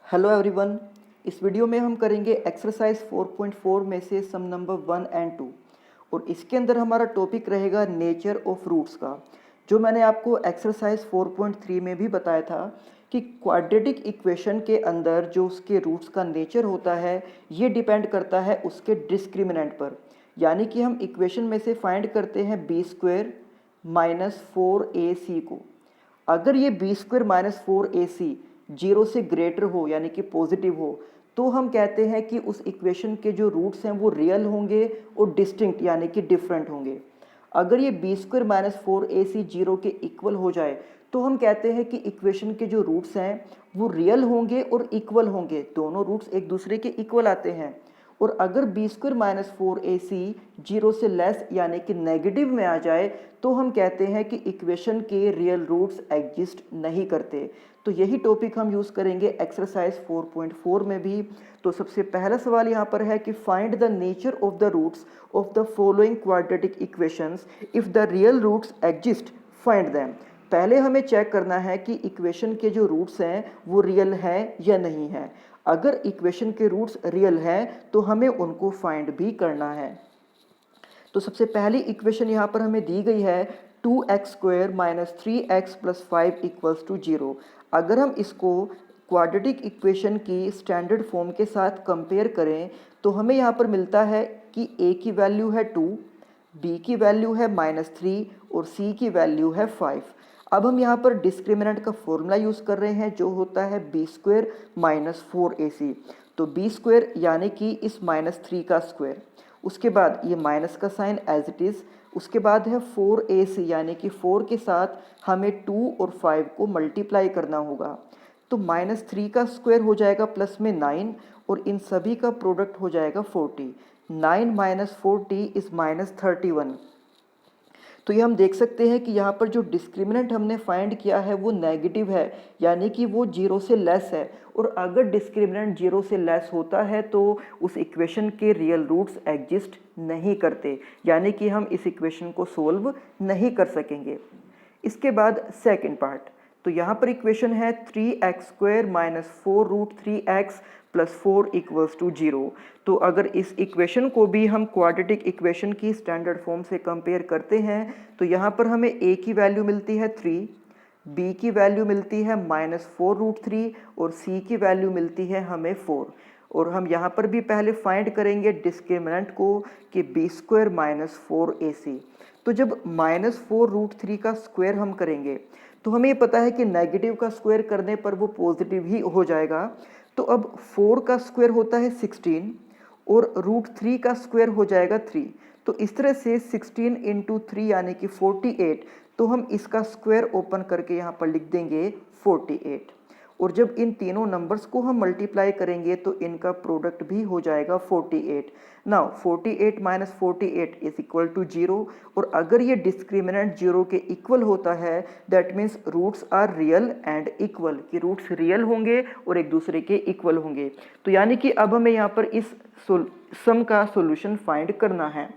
Hello everyone. इस video में हम करेंगे एक्सरसाइज 4.4 में से सम नंबर 1 एंड 2 और इसके अंदर हमारा टॉपिक रहेगा नेचर ऑफ रूट्स का। जो मैंने आपको एक्सरसाइज 4.3 में भी बताया था कि क्वाड्रेटिक इक्वेशन के अंदर जो उसके रूट्स का नेचर होता है ये डिपेंड करता है उसके डिस्क्रिमिनेंट पर। यानी कि हम इक्वेशन में से फाइंड करते हैं बी स्क्वायर माइनस 4ac को। अगर ये B square minus 4ac zero से ग्रेटर हो यानी कि पॉजिटिव हो तो हम कहते हैं कि उस इक्वेशन के जो रूट्स हैं वो रियल होंगे और डिस्टिंक्ट यानी कि डिफरेंट होंगे। अगर ये B square minus 4ac zero के इक्वल हो जाए तो हम कहते हैं कि इक्वेशन के जो रूट्स हैं वो रियल होंगे और इक्वल होंगे, दोनों रूट्स एक दूसरे के इक्वल आते हैं। और अगर B square minus 4ac zero से लेस यानी कि नेगेटिव में आ जाए तो हम कहते हैं कि इक्वेशन के रियल रूट्स एग्जिस्ट नहीं करते। तो यही टॉपिक हम यूज़ करेंगे एक्सरसाइज 4.4 में भी। तो सबसे पहला सवाल यहाँ पर है कि find the nature of the roots of the following quadratic equations if the real roots exist find them. पहले हमें चेक करना है कि इक्वेशन के जो रूट्स हैं वो रियल हैं या नहीं है। अगर इक्वेशन के रूट्स रियल हैं तो हमें उनको फाइंड भी करना है। तो सबसे पहली इक्वेशन यहाँ पर हमें दी गई है 2x square minus 3x plus 5 equals to 0। अगर हम इसको क्वाड्रेटिक इक्वेशन की स्टैंडर्ड फॉर्म के साथ कंपेयर करें तो हमें यहाँ पर मिलता है कि a की वैल्यू है 2, b की वैल्यू है -3 और c की वैल्यू है 5। अब हम यहाँ पर डिस्क्रिमिनेंट का फॉर्मूला यूज़ कर रहे हैं जो होता है बी स्क्वायर माइनस 4ac। तो बी स्क्वायर यानी कि इस -3 का स्क्वायर, उसके बाद ये माइनस का साइन एज इट इज़, उसके बाद है 4ac यानी कि 4 के साथ हमें 2 और 5 को मल्टीप्लाई करना होगा। तो -3 का स्क्वायर हो जाएगा प्लस में 9 और इन सभी का प्रोडक्ट हो जाएगा 40। 9 माइनस 40 इज़ -31। तो ये हम देख सकते हैं कि यहाँ पर जो डिस्क्रिमिनेंट हमने फाइंड किया है वो नेगेटिव है यानी कि वो जीरो से लेस है। और अगर डिस्क्रिमिनेंट जीरो से लेस होता है तो उस इक्वेशन के रियल रूट्स एग्जिस्ट नहीं करते, यानी कि हम इस इक्वेशन को सोल्व नहीं कर सकेंगे। इसके बाद सेकंड पार्ट, तो यहाँ पर इक्वेशन है 3x square minus 4√3x plus 4 equals to 0। तो अगर इस इक्वेशन को भी हम क्वाड्रेटिक इक्वेशन की स्टैंडर्ड फॉर्म से कंपेयर करते हैं तो यहाँ पर हमें a की वैल्यू मिलती है 3, b की वैल्यू मिलती है -4√3 और c की वैल्यू मिलती है हमें 4। और हम यहाँ पर भी पहले फाइंड करेंगे डिस्क्रिमिनेंट को कि बी स्क्वायर माइनस 4ac। तो जब -4√3 का स्क्वायर हम करेंगे तो हमें ये पता है कि नेगेटिव का स्क्वायर करने पर वो पॉजिटिव ही हो जाएगा। तो अब 4 का स्क्वायर होता है 16 और √3 का स्क्वायर हो जाएगा 3। तो इस तरह से 16 इंटू 3 यानी कि 48। तो हम इसका स्क्वायर ओपन करके यहाँ पर लिख देंगे 48। और जब इन तीनों नंबर्स को हम मल्टीप्लाई करेंगे तो इनका प्रोडक्ट भी हो जाएगा 48। Now 48 minus 48 is equal to 0। और अगर ये डिस्क्रिमिनेंट 0 के इक्वल होता है that means roots are real and equal, कि रूट्स रियल होंगे और एक दूसरे के इक्वल होंगे। तो यानी कि अब हमें यहाँ पर इस सम का सॉल्यूशन फाइंड करना है।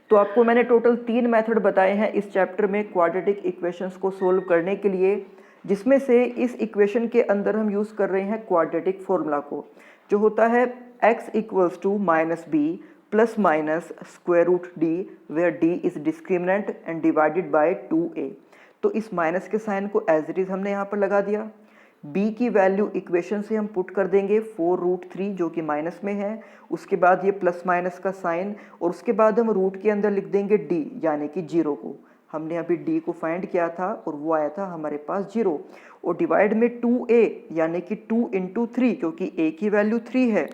तो आपको मैंने टोटल 3 मेथड बताए हैं इस चैप्टर में क्वाड्रेटिक इक्वेशंस को सोल्व करने के लिए, जिसमें से इस इक्वेशन के अंदर हम यूज़ कर रहे हैं क्वाड्रेटिक फॉर्मूला को जो होता है x equals to -b plus minus square root d where d is discriminant and divided by 2a। तो इस माइनस के साइन को एज इट इज़ हमने यहाँ पर लगा दिया। b की वैल्यू इक्वेशन से हम पुट कर देंगे 4√3 जो कि माइनस में है, उसके बाद ये प्लस माइनस का साइन और उसके बाद हम रूट के अंदर लिख देंगे d यानी कि 0 को। हमने अभी d को फाइंड किया था और वो आया था हमारे पास 0। और डिवाइड में 2a यानी कि 2 इंटू 3 क्योंकि a की वैल्यू 3 है।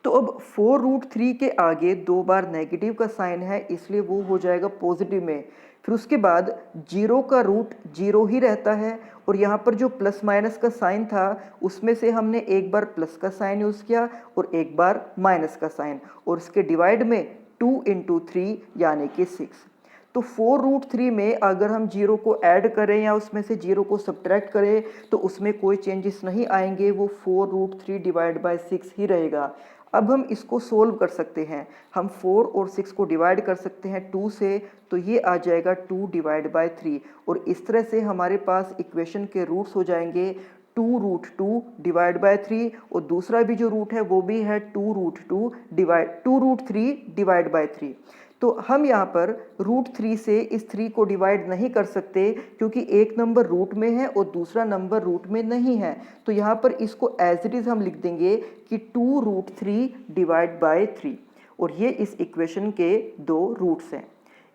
तो अब 4√3 के आगे 2 बार नेगेटिव का साइन है इसलिए वो हो जाएगा पॉजिटिव में। फिर उसके बाद 0 का रूट 0 ही रहता है और यहाँ पर जो प्लस माइनस का साइन था उसमें से हमने एक बार प्लस का साइन यूज़ किया और एक बार माइनस का साइन, और इसके डिवाइड में 2 इंटू 3 यानी कि 6। तो 4√3 में अगर हम 0 को ऐड करें या उसमें से 0 को सब्ट्रैक्ट करें तो उसमें कोई चेंजेस नहीं आएंगे, वो 4√3 डिवाइड बाय 6 ही रहेगा। अब हम इसको सोल्व कर सकते हैं, हम 4 और 6 को डिवाइड कर सकते हैं 2 से, तो ये आ जाएगा 2 डिवाइड बाय 3। और इस तरह से हमारे पास इक्वेशन के रूट्स हो जाएंगे 2√2 डिवाइड बाय 3 और दूसरा भी जो रूट है वो भी है 2√3 डिवाइड बाय 3। तो हम यहाँ पर √3 से इस 3 को डिवाइड नहीं कर सकते क्योंकि एक नंबर रूट में है और दूसरा नंबर रूट में नहीं है। तो यहाँ पर इसको एज इट इज़ हम लिख देंगे कि 2√3 डिवाइड बाय 3 और ये इस इक्वेशन के दो रूट्स हैं।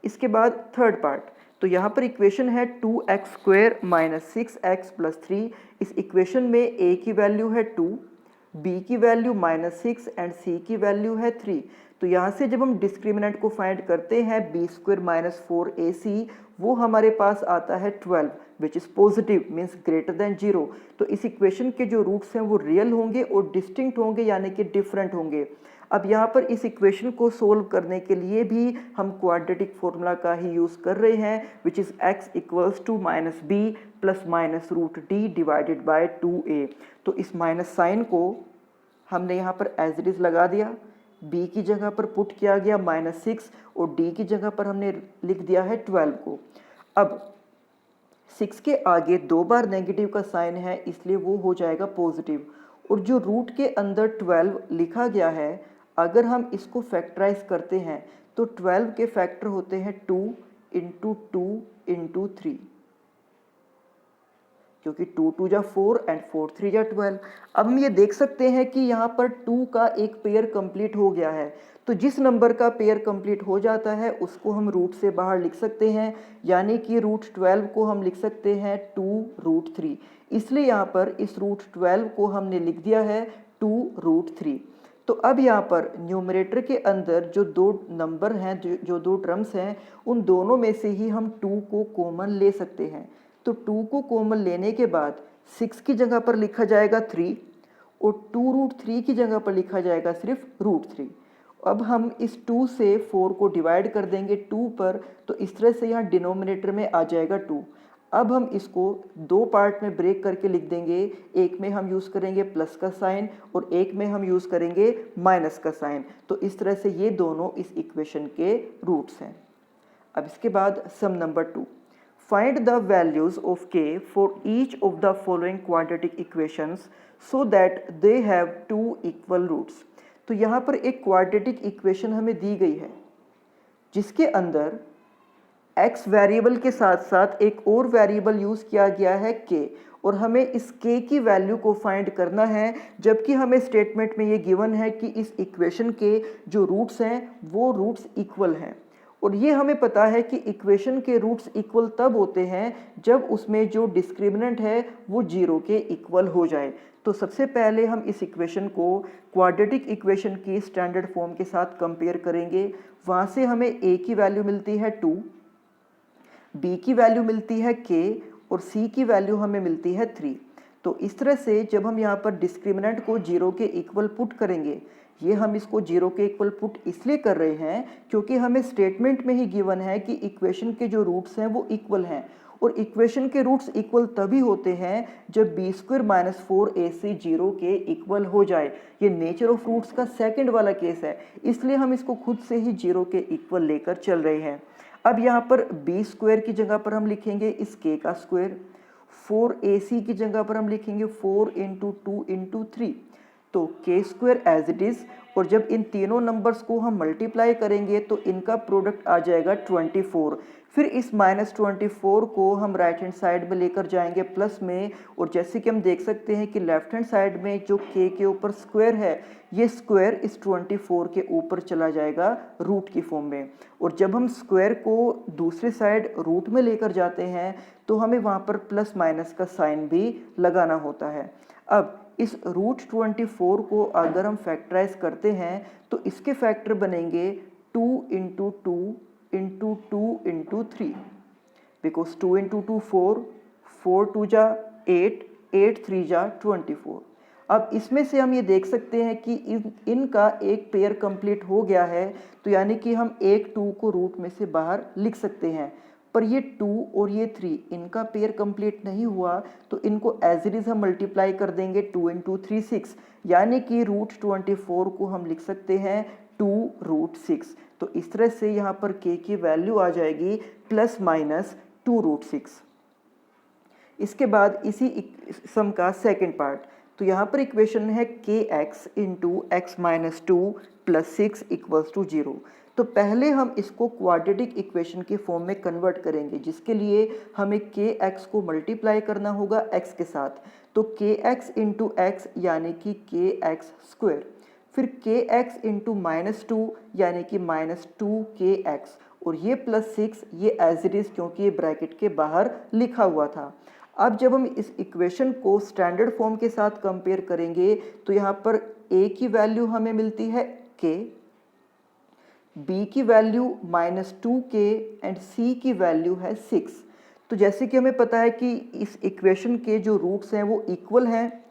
इसके बाद थर्ड पार्ट, तो यहाँ पर इक्वेशन है 2x² - 6x + 3। इस इक्वेशन में a की वैल्यू है 2, b की वैल्यू -6 एंड c की वैल्यू है 3। तो यहाँ से जब हम डिस्क्रिमिनेंट को फाइंड करते हैं b² - 4ac, वो हमारे पास आता है 12 which is positive means greater than 0। तो इस इक्वेशन के जो रूट्स हैं वो रियल होंगे और डिस्टिंक्ट होंगे यानी कि डिफरेंट होंगे। अब यहाँ पर इस इक्वेशन को सोल्व करने के लिए भी हम क्वाड्रेटिक फॉर्मूला का ही यूज़ कर रहे हैं which is x = -b + -√d divided by 2a। तो इस माइनस साइन को हमने यहाँ पर एज इट इज़ लगा दिया, b की जगह पर पुट किया गया -6 और d की जगह पर हमने लिख दिया है 12 को। अब 6 के आगे 2 बार नेगेटिव का साइन है इसलिए वो हो जाएगा पॉजिटिव, और जो रूट के अंदर 12 लिखा गया है अगर हम इसको फैक्टराइज करते हैं तो 12 के फैक्टर होते हैं 2 × 2 × 3, क्योंकि 2 2 जा 4 एंड 4 3 जा 12। अब हम ये देख सकते हैं कि यहाँ पर 2 का एक पेयर कंप्लीट हो गया है। तो जिस नंबर का पेयर कंप्लीट हो जाता है उसको हम रूट से बाहर लिख सकते हैं, यानी कि √12 को हम लिख सकते हैं 2√3। इसलिए यहाँ पर इस √12 को हमने लिख दिया है 2√3। तो अब यहाँ पर न्यूमरेटर के अंदर जो दो नंबर हैं, जो दो टर्म्स हैं, उन दोनों में से ही हम 2 को कॉमन ले सकते हैं। तो 2 को कॉमन लेने के बाद 6 की जगह पर लिखा जाएगा 3 और 2√3 की जगह पर लिखा जाएगा सिर्फ √3। अब हम इस 2 से 4 को डिवाइड कर देंगे 2 पर, तो इस तरह से यहाँ डिनोमिनेटर में आ जाएगा 2। अब हम इसको दो पार्ट में ब्रेक करके लिख देंगे, एक में हम यूज़ करेंगे प्लस का साइन और एक में हम यूज़ करेंगे माइनस का साइन। तो इस तरह से ये दोनों इस इक्वेशन के रूट्स हैं। अब इसके बाद sum number 2, find the values of k for each of the following quadratic equations so that they have 2 equal roots. तो यहाँ पर एक क्वाड्रेटिक इक्वेशन हमें दी गई है जिसके अंदर x वेरिएबल के साथ साथ एक और वेरिएबल यूज़ किया गया है k, और हमें इस k की वैल्यू को फाइंड करना है, जबकि हमें स्टेटमेंट में ये गिवन है कि इस इक्वेशन के जो रूट्स हैं वो रूट्स इक्वल हैं। और ये हमें पता है कि इक्वेशन के रूट्स इक्वल तब होते हैं जब उसमें जो डिस्क्रिमिनेंट है वो 0 के इक्वल हो जाए। तो सबसे पहले हम इस इक्वेशन को क्वाड्रेटिक इक्वेशन की स्टैंडर्ड फॉर्म के साथ कंपेयर करेंगे। वहाँ से हमें a की वैल्यू मिलती है 2, b की वैल्यू मिलती है k और c की वैल्यू हमें मिलती है 3। तो इस तरह से जब हम यहाँ पर डिस्क्रिमिनेंट को 0 के इक्वल पुट करेंगे, ये हम इसको 0 के इक्वल पुट इसलिए कर रहे हैं क्योंकि हमें स्टेटमेंट में ही गिवन है कि इक्वेशन के जो रूट्स हैं वो इक्वल हैं, और इक्वेशन के रूट्स इक्वल तभी होते हैं जब b² - 4ac 0 के इक्वल हो जाए। ये नेचर ऑफ रूट्स का सेकंड वाला केस है, इसलिए हम इसको खुद से ही 0 के इक्वल लेकर चल रहे हैं। अब यहाँ पर b² की जगह पर हम लिखेंगे इस k का स्क्वायर, 4ac की जगह पर हम लिखेंगे 4 × 2 × 3, तो k² एज इट इज़, और जब इन तीनों नंबर्स को हम मल्टीप्लाई करेंगे तो इनका प्रोडक्ट आ जाएगा 24। फिर इस -24 को हम राइट हैंड साइड में लेकर जाएंगे प्लस में, और जैसे कि हम देख सकते हैं कि लेफ्ट हैंड साइड में जो k के ऊपर स्क्वायर है, ये स्क्वायर इस 24 के ऊपर चला जाएगा रूट की फॉर्म में। और जब हम स्क्वायर को दूसरे साइड रूट में लेकर जाते हैं तो हमें वहाँ पर प्लस माइनस का साइन भी लगाना होता है। अब इस √24 को अगर हम फैक्टराइज करते हैं तो इसके फैक्टर बनेंगे 2 × 2 × 2 × 3, बिकॉज 2 × 2 4, 4 2 जा 8, 8 3 जा 24। अब इसमें से हम ये देख सकते हैं कि इनका एक पेयर कंप्लीट हो गया है, तो यानी कि हम एक 2 को रूट में से बाहर लिख सकते हैं। पर ये 2 और ये 3 इनका पेयर कंप्लीट नहीं हुआ, तो इनको एज इट इज़ हम मल्टीप्लाई कर देंगे 2 × 3 6, यानी कि √24 को हम लिख सकते हैं 2√6। तो इस तरह से यहाँ पर k की वैल्यू आ जाएगी ±2√6। इसके बाद इसी सम का सेकंड पार्ट, तो यहाँ पर इक्वेशन है kx into X minus two plus 6 equals to 0। तो पहले हम इसको क्वाड्रेटिक इक्वेशन के फॉर्म में कन्वर्ट करेंगे, जिसके लिए हमें kx को मल्टीप्लाई करना होगा x के साथ। तो kx इंटू एक्स यानी कि kx स्क्वायर, फिर kx इंटू माइनस टू यानी कि माइनस 2kx, और ये प्लस 6 ये एज इट इज़ क्योंकि ये ब्रैकेट के बाहर लिखा हुआ था। अब जब हम इस इक्वेशन को स्टैंडर्ड फॉर्म के साथ कंपेयर करेंगे तो यहाँ पर a की वैल्यू हमें मिलती है k, b की वैल्यू -2k एंड c की वैल्यू है 6। तो जैसे कि हमें पता है कि इस इक्वेशन के जो रूट्स हैं वो इक्वल हैं,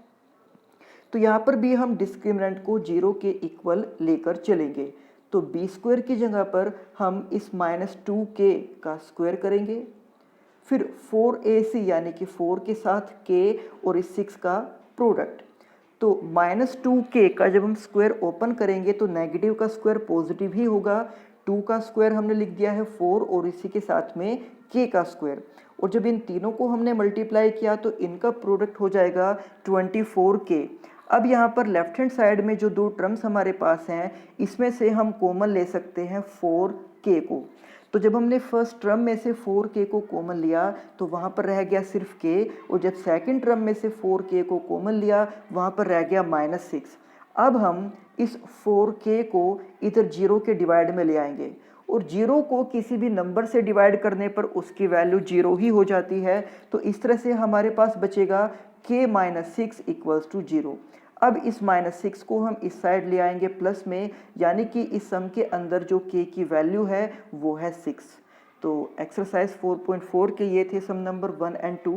तो यहाँ पर भी हम डिस्क्रिमिनेंट को 0 के इक्वल लेकर चलेंगे। तो b स्क्वायर की जगह पर हम इस -2k का स्क्वायर करेंगे, फिर 4ac यानी कि 4 के साथ k और इस 6 का प्रोडक्ट। तो -2k का जब हम स्क्वायर ओपन करेंगे तो नेगेटिव का स्क्वायर पॉजिटिव ही होगा। 2 का स्क्वायर हमने लिख दिया है 4 और इसी के साथ में k का स्क्वायर, और जब इन तीनों को हमने मल्टीप्लाई किया तो इनका प्रोडक्ट हो जाएगा 24k। अब यहाँ पर लेफ्ट हैंड साइड में जो दो टर्म्स हमारे पास हैं इसमें से हम कॉमन ले सकते हैं 4k को। तो जब हमने फर्स्ट टर्म में से 4k को कॉमन लिया तो वहाँ पर रह गया सिर्फ k, और जब सेकंड टर्म में से 4k को कॉमन लिया वहाँ पर रह गया -6। अब हम इस 4k को इधर 0 के डिवाइड में ले आएंगे, और 0 को किसी भी नंबर से डिवाइड करने पर उसकी वैल्यू 0 ही हो जाती है। तो इस तरह से हमारे पास बचेगा k - 6 इक्वल्स टू 0। अब इस -6 को हम इस साइड ले आएंगे प्लस में, यानी कि इस सम के अंदर जो k की वैल्यू है वो है 6। तो एक्सरसाइज 4.4 के ये थे सम नंबर 1 एंड 2।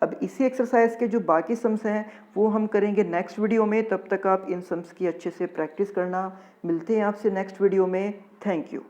अब इसी एक्सरसाइज के जो बाकी सम्स हैं वो हम करेंगे नेक्स्ट वीडियो में। तब तक आप इन सम्स की अच्छे से प्रैक्टिस करना। मिलते हैं आपसे नेक्स्ट वीडियो में। Thank you.